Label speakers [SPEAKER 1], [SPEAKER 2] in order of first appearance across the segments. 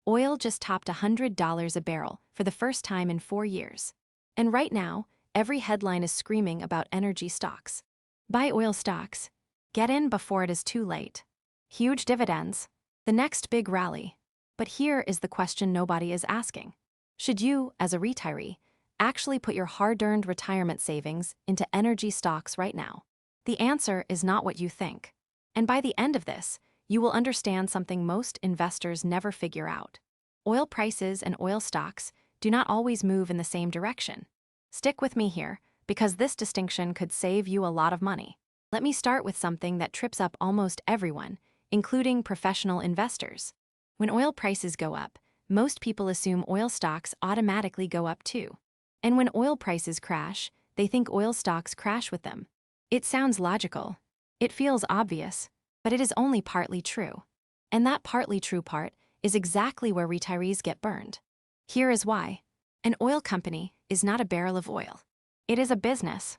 [SPEAKER 1] Oil just topped $100 a barrel for the first time in 4 years. And right now, every headline is screaming about energy stocks. Buy oil stocks. Get in before it is too late. Huge dividends. The next big rally. But here is the question nobody is asking. Should you, as a retiree, actually put your hard-earned retirement savings into energy stocks right now? The answer is not what you think. And by the end of this, you will understand something most investors never figure out. Oil prices and oil stocks do not always move in the same direction. Stick with me here, because this distinction could save you a lot of money. Let me start with something that trips up almost everyone, including professional investors. When oil prices go up, most people assume oil stocks automatically go up too. And when oil prices crash, they think oil stocks crash with them. It sounds logical. It feels obvious, but it is only partly true. And that partly true part is exactly where retirees get burned. Here is why. An oil company is not a barrel of oil. It is a business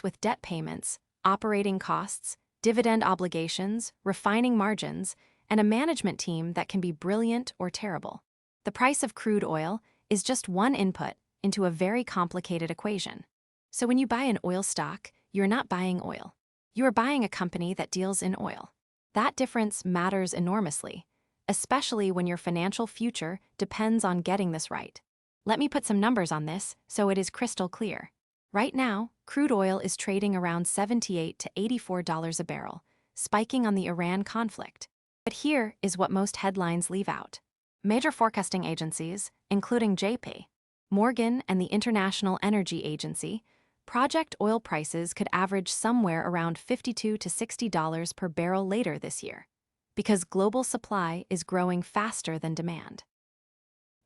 [SPEAKER 1] with debt payments, operating costs, dividend obligations, refining margins, and a management team that can be brilliant or terrible. The price of crude oil is just one input into a very complicated equation. So when you buy an oil stock, you're not buying oil. You are buying a company that deals in oil. That difference matters enormously, especially when your financial future depends on getting this right. Let me put some numbers on this so it is crystal clear. Right now, crude oil is trading around $78 to $84 a barrel, spiking on the Iran conflict. But here is what most headlines leave out. Major forecasting agencies, including JP Morgan and the International Energy Agency, project oil prices could average somewhere around $52 to $60 per barrel later this year, because global supply is growing faster than demand.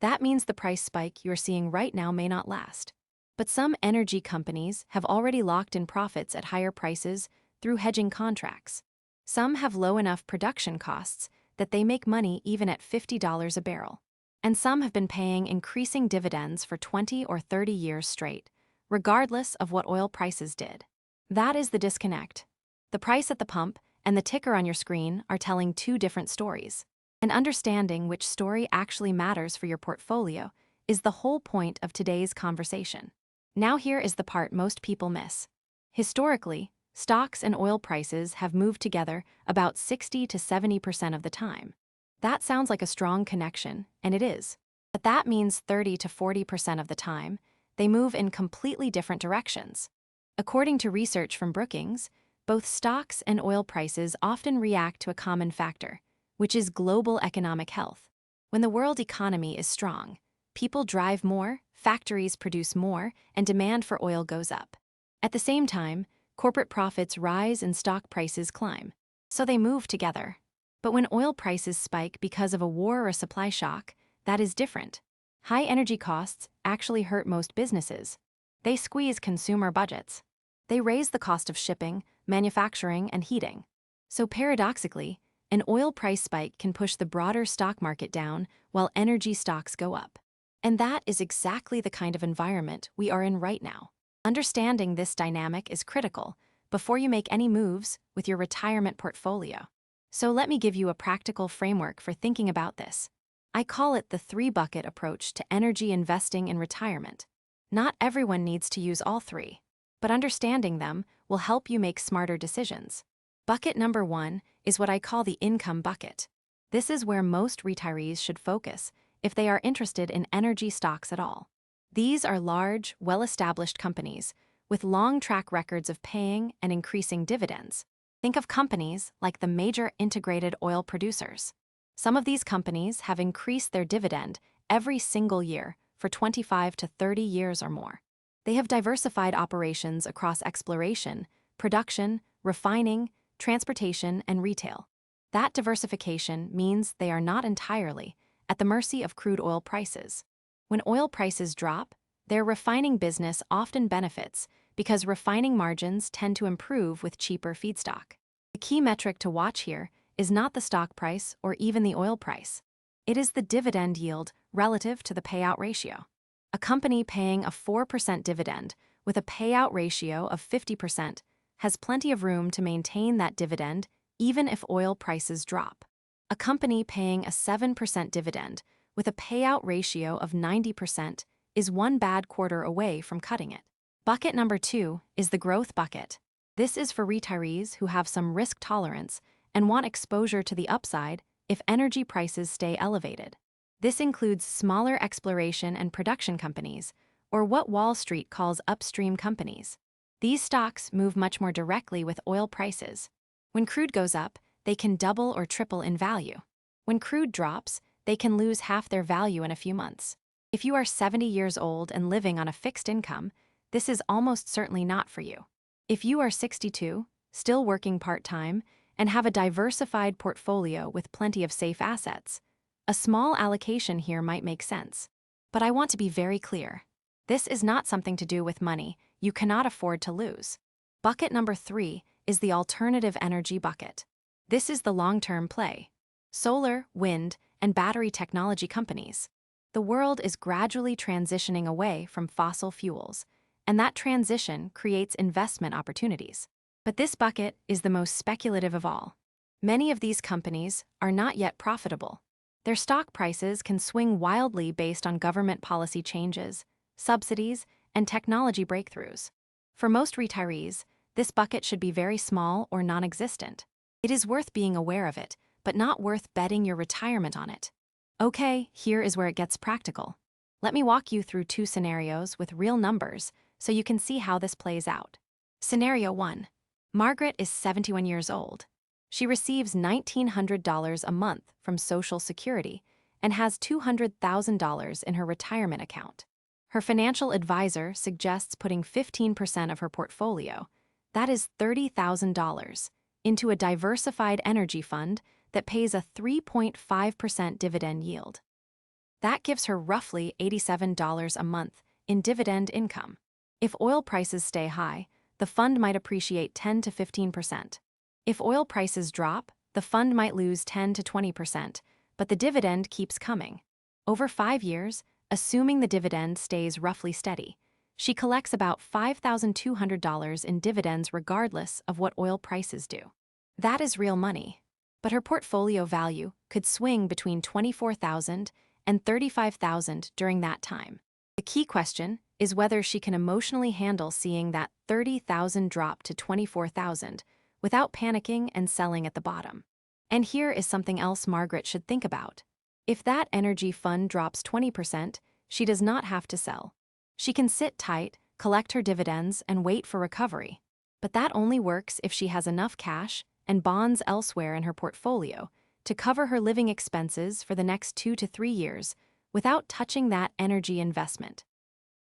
[SPEAKER 1] That means the price spike you're seeing right now may not last. But some energy companies have already locked in profits at higher prices through hedging contracts. Some have low enough production costs that they make money even at $50 a barrel. And some have been paying increasing dividends for 20 or 30 years straight, regardless of what oil prices did. That is the disconnect. The price at the pump and the ticker on your screen are telling two different stories. And understanding which story actually matters for your portfolio is the whole point of today's conversation. Now here is the part most people miss. Historically, stocks and oil prices have moved together about 60 to 70% of the time. That sounds like a strong connection, and it is. But that means 30 to 40% of the time, they move in completely different directions. According to research from Brookings, both stocks and oil prices often react to a common factor, which is global economic health. When the world economy is strong, people drive more, factories produce more, and demand for oil goes up. At the same time, corporate profits rise and stock prices climb. So they move together. But when oil prices spike because of a war or a supply shock, that is different. High energy costs actually hurt most businesses. They squeeze consumer budgets. They raise the cost of shipping, manufacturing, and heating. So paradoxically, an oil price spike can push the broader stock market down while energy stocks go up. And that is exactly the kind of environment we are in right now. Understanding this dynamic is critical before you make any moves with your retirement portfolio. So let me give you a practical framework for thinking about this. I call it the 3-bucket approach to energy investing in retirement. Not everyone needs to use all three, but understanding them will help you make smarter decisions. Bucket number 1 is what I call the income bucket. This is where most retirees should focus if they are interested in energy stocks at all. These are large, well-established companies with long track records of paying and increasing dividends. Think of companies like the major integrated oil producers. Some of these companies have increased their dividend every single year for 25 to 30 years or more. They have diversified operations across exploration, production, refining, transportation, and retail. That diversification means they are not entirely at the mercy of crude oil prices. When oil prices drop, their refining business often benefits because refining margins tend to improve with cheaper feedstock. The key metric to watch here is not the stock price or even the oil price. It is the dividend yield relative to the payout ratio. A company paying a 4% dividend with a payout ratio of 50% has plenty of room to maintain that dividend even if oil prices drop. A company paying a 7% dividend with a payout ratio of 90% is one bad quarter away from cutting it. Bucket number 2 is the growth bucket. This is for retirees who have some risk tolerance and want exposure to the upside if energy prices stay elevated. This includes smaller exploration and production companies, or what Wall Street calls upstream companies. These stocks move much more directly with oil prices. When crude goes up, they can double or triple in value. When crude drops, they can lose half their value in a few months. If you are 70 years old and living on a fixed income, this is almost certainly not for you. If you are 62, still working part-time, and have a diversified portfolio with plenty of safe assets, a small allocation here might make sense. But I want to be very clear. This is not something to do with money you cannot afford to lose. Bucket number 3 is the alternative energy bucket. This is the long-term play. Solar, wind, and battery technology companies. The world is gradually transitioning away from fossil fuels, and that transition creates investment opportunities. But this bucket is the most speculative of all. Many of these companies are not yet profitable. Their stock prices can swing wildly based on government policy changes, subsidies, and technology breakthroughs. For most retirees, this bucket should be very small or non-existent. It is worth being aware of it, but not worth betting your retirement on it. Okay, here is where it gets practical. Let me walk you through 2 scenarios with real numbers so you can see how this plays out. Scenario 1. Margaret is 71 years old. She receives $1,900 a month from Social Security and has $200,000 in her retirement account. Her financial advisor suggests putting 15% of her portfolio, that is $30,000, into a diversified energy fund that pays a 3.5% dividend yield. That gives her roughly $87 a month in dividend income. If oil prices stay high, the fund might appreciate 10 to 15%. If oil prices drop, the fund might lose 10 to 20%, but the dividend keeps coming. Over 5 years, assuming the dividend stays roughly steady, she collects about $5,200 in dividends regardless of what oil prices do. That is real money. But her portfolio value could swing between $24,000 and $35,000 during that time. The key question is whether she can emotionally handle seeing that $30,000 drop to $24,000 without panicking and selling at the bottom. And here is something else Margaret should think about. If that energy fund drops 20%, she does not have to sell. She can sit tight, collect her dividends, and wait for recovery. But that only works if she has enough cash and bonds elsewhere in her portfolio to cover her living expenses for the next 2 to 3 years without touching that energy investment.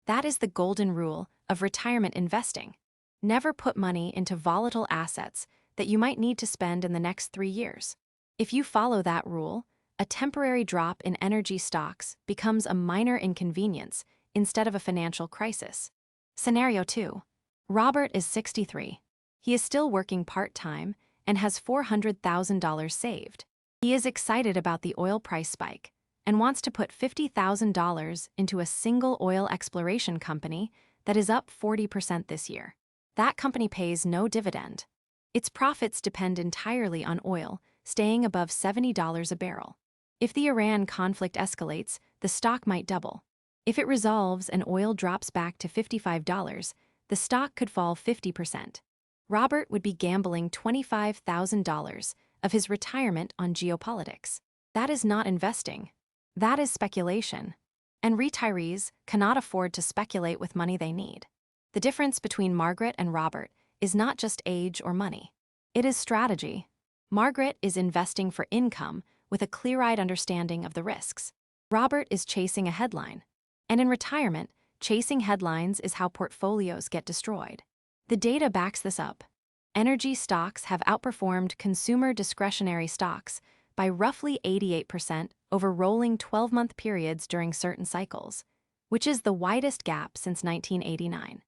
[SPEAKER 1] That is the golden rule of retirement investing. Never put money into volatile assets that you might need to spend in the next 3 years. If you follow that rule, a temporary drop in energy stocks becomes a minor inconvenience instead of a financial crisis. Scenario 2. Robert is 63. He is still working part-time and has $400,000 saved. He is excited about the oil price spike and wants to put $50,000 into a single oil exploration company that is up 40% this year. That company pays no dividend. Its profits depend entirely on oil staying above $70 a barrel. If the Iran conflict escalates, the stock might double. If it resolves and oil drops back to $55, the stock could fall 50%. Robert would be gambling $25,000 of his retirement on geopolitics. That is not investing. That is speculation. And retirees cannot afford to speculate with money they need. The difference between Margaret and Robert is not just age or money. It is strategy. Margaret is investing for income with a clear-eyed understanding of the risks. Robert is chasing a headline. And in retirement, chasing headlines is how portfolios get destroyed. The data backs this up. Energy stocks have outperformed consumer discretionary stocks by roughly 88% over rolling 12-month periods during certain cycles, which is the widest gap since 1989.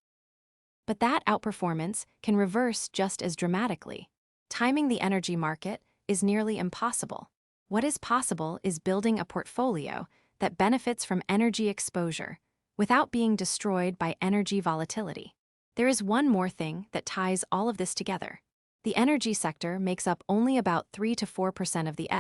[SPEAKER 1] But that outperformance can reverse just as dramatically. Timing the energy market is nearly impossible. What is possible is building a portfolio that benefits from energy exposure without being destroyed by energy volatility. There is one more thing that ties all of this together. The energy sector makes up only about 3 to 4% of the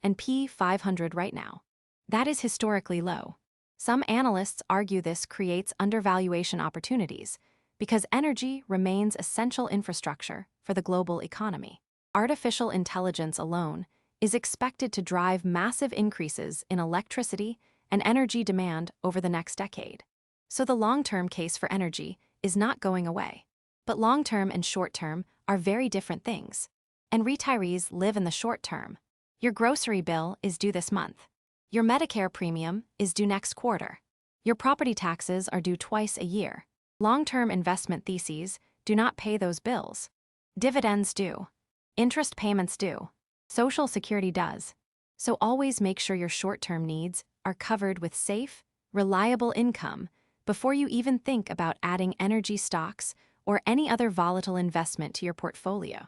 [SPEAKER 1] and P 500 right now. That is historically low. Some analysts argue this creates undervaluation opportunities because energy remains essential infrastructure for the global economy. Artificial intelligence alone is expected to drive massive increases in electricity and energy demand over the next decade. So the long-term case for energy is not going away. But long-term and short-term are very different things. And retirees live in the short term. Your grocery bill is due this month. Your Medicare premium is due next quarter. Your property taxes are due twice a year. Long-term investment theses do not pay those bills. Dividends do. Interest payments do. Social Security does. So always make sure your short-term needs are covered with safe, reliable income before you even think about adding energy stocks or any other volatile investment to your portfolio.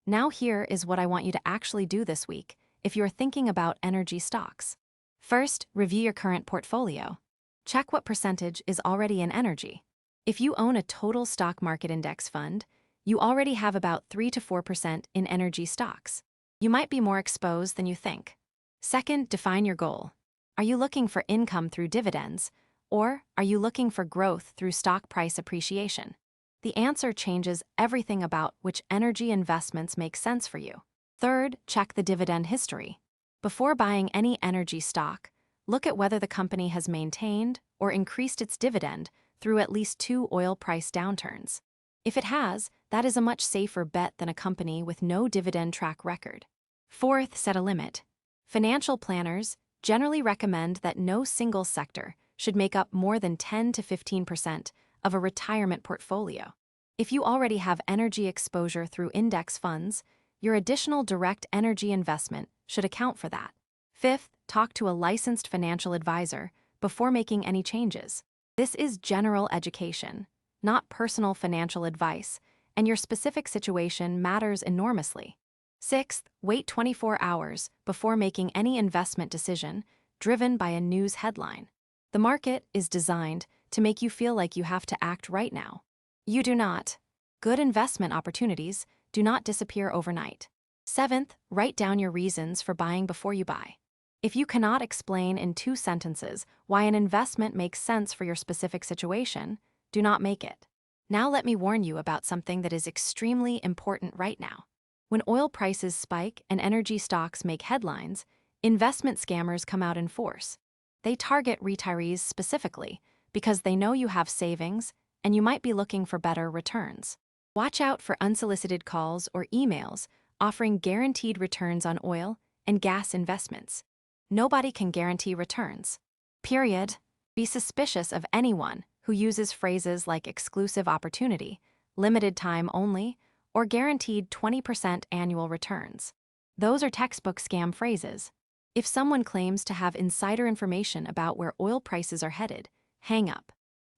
[SPEAKER 1] Now here is what I want you to actually do this week if you're thinking about energy stocks. First, review your current portfolio. Check what percentage is already in energy. If you own a total stock market index fund, you already have about 3 to 4% in energy stocks. You might be more exposed than you think. Second, define your goal. Are you looking for income through dividends, or are you looking for growth through stock price appreciation? The answer changes everything about which energy investments make sense for you. Third, check the dividend history. Before buying any energy stock, look at whether the company has maintained or increased its dividend through at least 2 oil price downturns. If it has, that is a much safer bet than a company with no dividend track record. Fourth, set a limit. Financial planners generally recommend that no single sector should make up more than 10 to 15% of a retirement portfolio. If you already have energy exposure through index funds, your additional direct energy investment should account for that. Fifth, talk to a licensed financial advisor before making any changes. This is general education, not personal financial advice, and your specific situation matters enormously. Sixth, wait 24 hours before making any investment decision driven by a news headline. The market is designed to make you feel like you have to act right now. You do not. Good investment opportunities do not disappear overnight. Seventh, write down your reasons for buying before you buy. If you cannot explain in 2 sentences why an investment makes sense for your specific situation, do not make it. Now let me warn you about something that is extremely important right now. When oil prices spike and energy stocks make headlines, investment scammers come out in force. They target retirees specifically because they know you have savings and you might be looking for better returns. Watch out for unsolicited calls or emails offering guaranteed returns on oil and gas investments. Nobody can guarantee returns. Period. Be suspicious of anyone who uses phrases like exclusive opportunity, limited time only, or guaranteed 20% annual returns. Those are textbook scam phrases. If someone claims to have insider information about where oil prices are headed, hang up.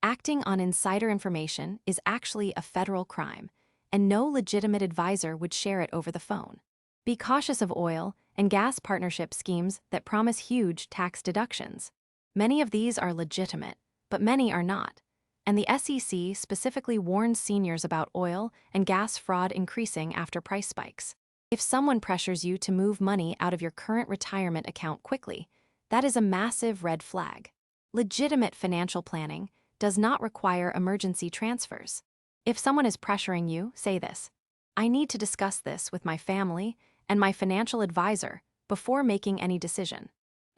[SPEAKER 1] Acting on insider information is actually a federal crime, and no legitimate advisor would share it over the phone. Be cautious of oil and gas partnership schemes that promise huge tax deductions. Many of these are legitimate, but many are not, and the SEC specifically warns seniors about oil and gas fraud increasing after price spikes. If someone pressures you to move money out of your current retirement account quickly, that is a massive red flag. Legitimate financial planning does not require emergency transfers. If someone is pressuring you, say this: I need to discuss this with my family and my financial advisor before making any decision.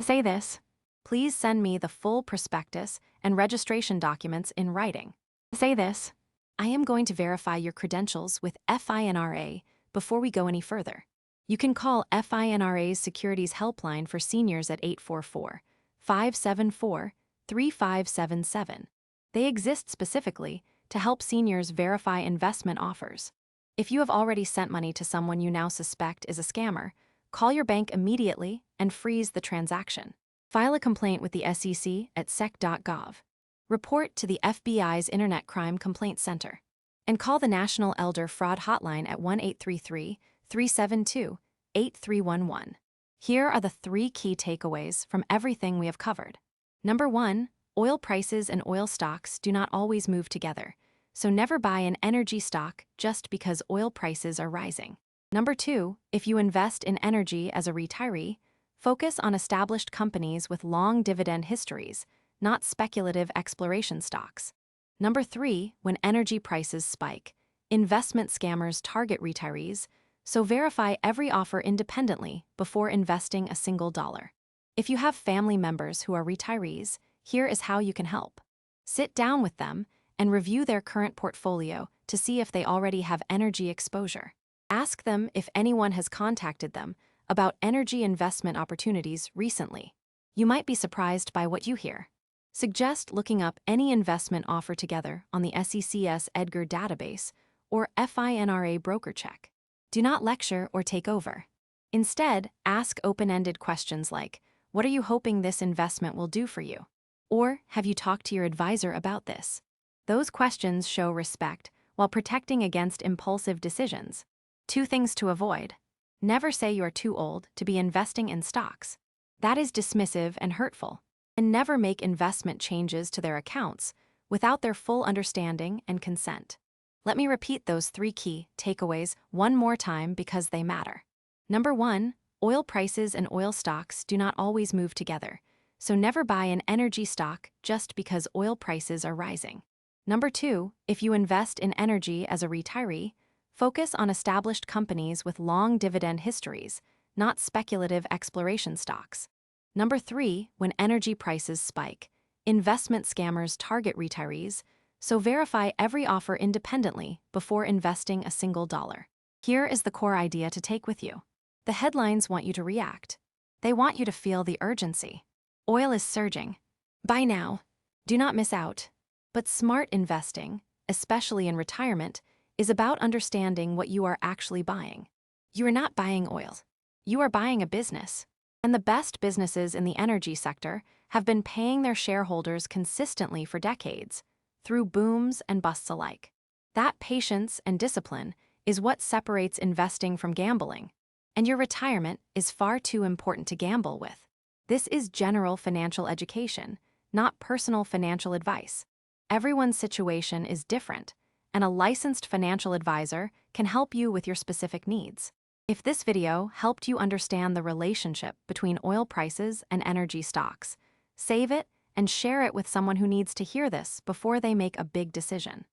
[SPEAKER 1] Say this: please send me the full prospectus and registration documents in writing. Say this: I am going to verify your credentials with FINRA before we go any further. You can call FINRA's Securities Helpline for seniors at 844-574-3577. They exist specifically to help seniors verify investment offers. If you have already sent money to someone you now suspect is a scammer, call your bank immediately and freeze the transaction. File a complaint with the SEC at sec.gov. Report to the FBI's Internet Crime Complaint Center. And call the National Elder Fraud Hotline at 1-833-372-8311. Here are the 3 key takeaways from everything we have covered. Number 1, oil prices and oil stocks do not always move together, so never buy an energy stock just because oil prices are rising. Number 2, if you invest in energy as a retiree, focus on established companies with long dividend histories, not speculative exploration stocks. Number 3, when energy prices spike, investment scammers target retirees, so verify every offer independently before investing a single dollar. If you have family members who are retirees, here is how you can help. Sit down with them and review their current portfolio to see if they already have energy exposure. Ask them if anyone has contacted them about energy investment opportunities recently. You might be surprised by what you hear. Suggest looking up any investment offer together on the SEC's Edgar database or FINRA broker check. Do not lecture or take over. Instead, ask open-ended questions like, what are you hoping this investment will do for you? Or, have you talked to your advisor about this? Those questions show respect while protecting against impulsive decisions. 2 things to avoid. Never say you are too old to be investing in stocks. That is dismissive and hurtful. And never make investment changes to their accounts without their full understanding and consent. Let me repeat those 3 key takeaways one more time because they matter. Number 1, oil prices and oil stocks do not always move together, so never buy an energy stock just because oil prices are rising. Number 2, if you invest in energy as a retiree, focus on established companies with long dividend histories, not speculative exploration stocks. Number 3, when energy prices spike, investment scammers target retirees, so verify every offer independently before investing a single dollar. Here is the core idea to take with you. The headlines want you to react. They want you to feel the urgency. Oil is surging. Buy now. Do not miss out. But smart investing, especially in retirement, is about understanding what you are actually buying. You are not buying oil. You are buying a business. And the best businesses in the energy sector have been paying their shareholders consistently for decades, through booms and busts alike. That patience and discipline is what separates investing from gambling. And your retirement is far too important to gamble with. This is general financial education, not personal financial advice. Everyone's situation is different, and a licensed financial advisor can help you with your specific needs. If this video helped you understand the relationship between oil prices and energy stocks, save it and share it with someone who needs to hear this before they make a big decision.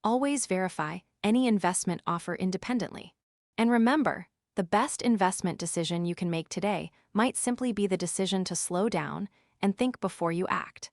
[SPEAKER 1] Always verify any investment offer independently. And remember, the best investment decision you can make today might simply be the decision to slow down and think before you act.